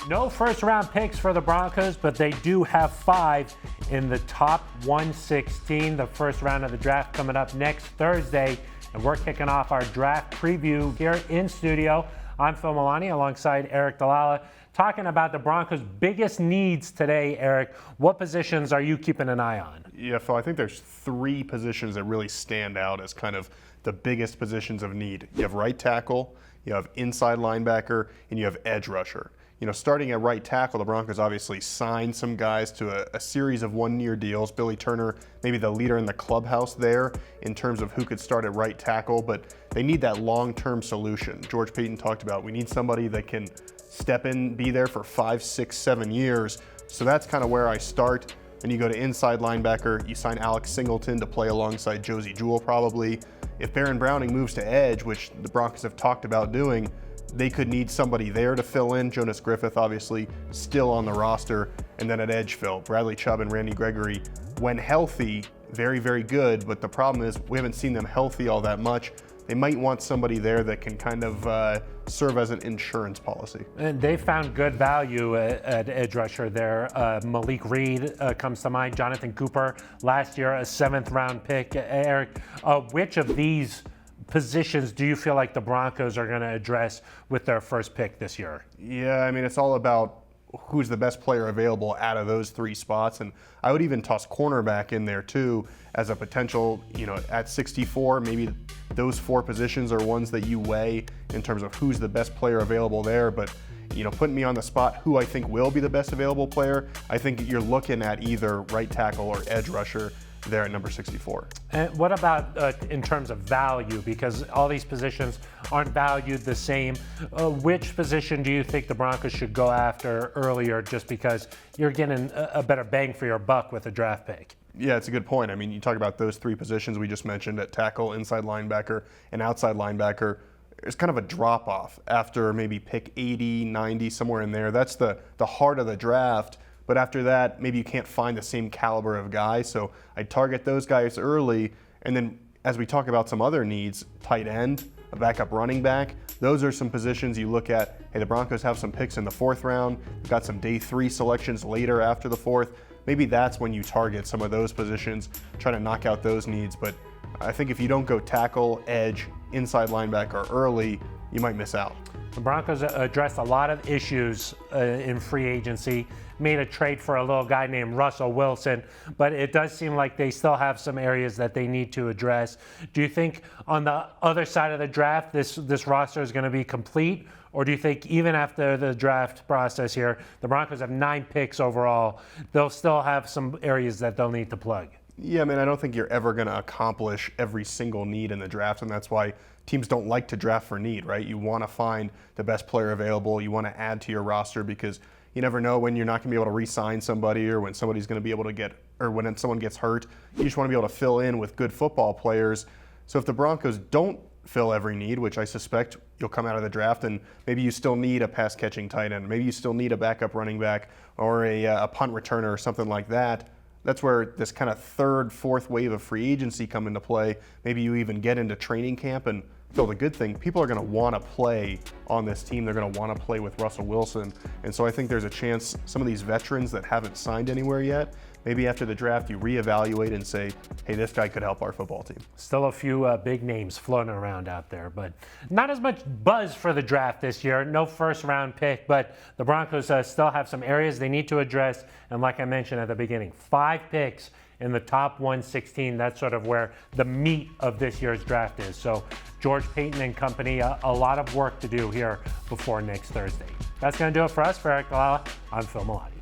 No first-round picks for the Broncos, but they do have 5 in the top 116. The first round of the draft coming up next Thursday, and we're kicking off our draft preview here in studio. I'm Phil Milani alongside Aric DiLalla, talking about the Broncos' biggest needs today. Aric, what positions are you keeping an eye on? Yeah, Phil, I think there's 3 positions that really stand out as kind of the biggest positions of need. You have right tackle, you have inside linebacker, and you have edge rusher. You know, starting at right tackle, the Broncos obviously signed some guys to a series of one-year deals. Billy Turner, maybe the leader in the clubhouse there in terms of who could start at right tackle, but they need that long-term solution. George Paton talked about, we need somebody that can step in, be there for 5, 6, 7 years. So that's kind of where I start. Then you go to inside linebacker, you sign Alex Singleton to play alongside Josie Jewell probably. If Baron Browning moves to edge, which the Broncos have talked about doing, they could need somebody there to fill in. Jonas Griffith, obviously, still on the roster. And then at edge fill, Bradley Chubb and Randy Gregory, when healthy, very, very good. But the problem is we haven't seen them healthy all that much. They might want somebody there that can kind of serve as an insurance policy. And they found good value at edge rusher there. Malik Reed comes to mind. Jonathan Cooper, last year, a 7th-round pick. Aric, which of these positions do you feel like the Broncos are going to address with their first pick this year? Yeah, I mean, it's all about who's the best player available out of those 3 spots. And I would even toss cornerback in there too as a potential, you know, at 64, maybe those 4 positions are ones that you weigh in terms of who's the best player available there. But, you know, putting me on the spot, who I think will be the best available player, I think you're looking at either right tackle or edge rusher there at number 64. And what about in terms of value? Because all these positions aren't valued the same. Which position do you think the Broncos should go after earlier just because you're getting a better bang for your buck with a draft pick? Yeah, it's a good point. I mean, you talk about those 3 positions we just mentioned at tackle, inside linebacker, and outside linebacker. It's kind of a drop-off after maybe pick 80, 90, somewhere in there. That's the heart of the draft. But after that, maybe you can't find the same caliber of guy. So I target those guys early. And then as we talk about some other needs, tight end, a backup running back, those are some positions you look at. Hey, the Broncos have some picks in the 4th round. They've got some day 3 selections later after the 4th. Maybe that's when you target some of those positions, try to knock out those needs. But I think if you don't go tackle, edge, inside linebacker early, you might miss out. The Broncos addressed a lot of issues in free agency, made a trade for a little guy named Russell Wilson, but it does seem like they still have some areas that they need to address. Do you think on the other side of the draft, this roster is going to be complete? Or do you think even after the draft process here, the Broncos have 9 picks overall, they'll still have some areas that they'll need to plug? Yeah, I mean, I don't think you're ever going to accomplish every single need in the draft, and that's why teams don't like to draft for need, right? You want to find the best player available. You want to add to your roster because you never know when you're not going to be able to re-sign somebody or when somebody's going to be able to get, or when someone gets hurt. You just want to be able to fill in with good football players. So if the Broncos don't fill every need, which I suspect you'll come out of the draft, and maybe you still need a pass-catching tight end, maybe you still need a backup running back or a punt returner or something like that. That's where this kind of 3rd, 4th wave of free agency come into play. Maybe you even get into training camp, and Phil, the good thing, people are going to want to play on this team. They're going to want to play with Russell Wilson. And so I think there's a chance some of these veterans that haven't signed anywhere yet, maybe after the draft you reevaluate and say, hey, this guy could help our football team. Still a few big names floating around out there, but not as much buzz for the draft this year. No first-round pick, but the Broncos still have some areas they need to address. And like I mentioned at the beginning, 5 picks in the top 116. That's sort of where the meat of this year's draft is. So George Paton and company, a lot of work to do here before next Thursday. That's going to do it for us. For Aric DiLalla, I'm Phil Milani.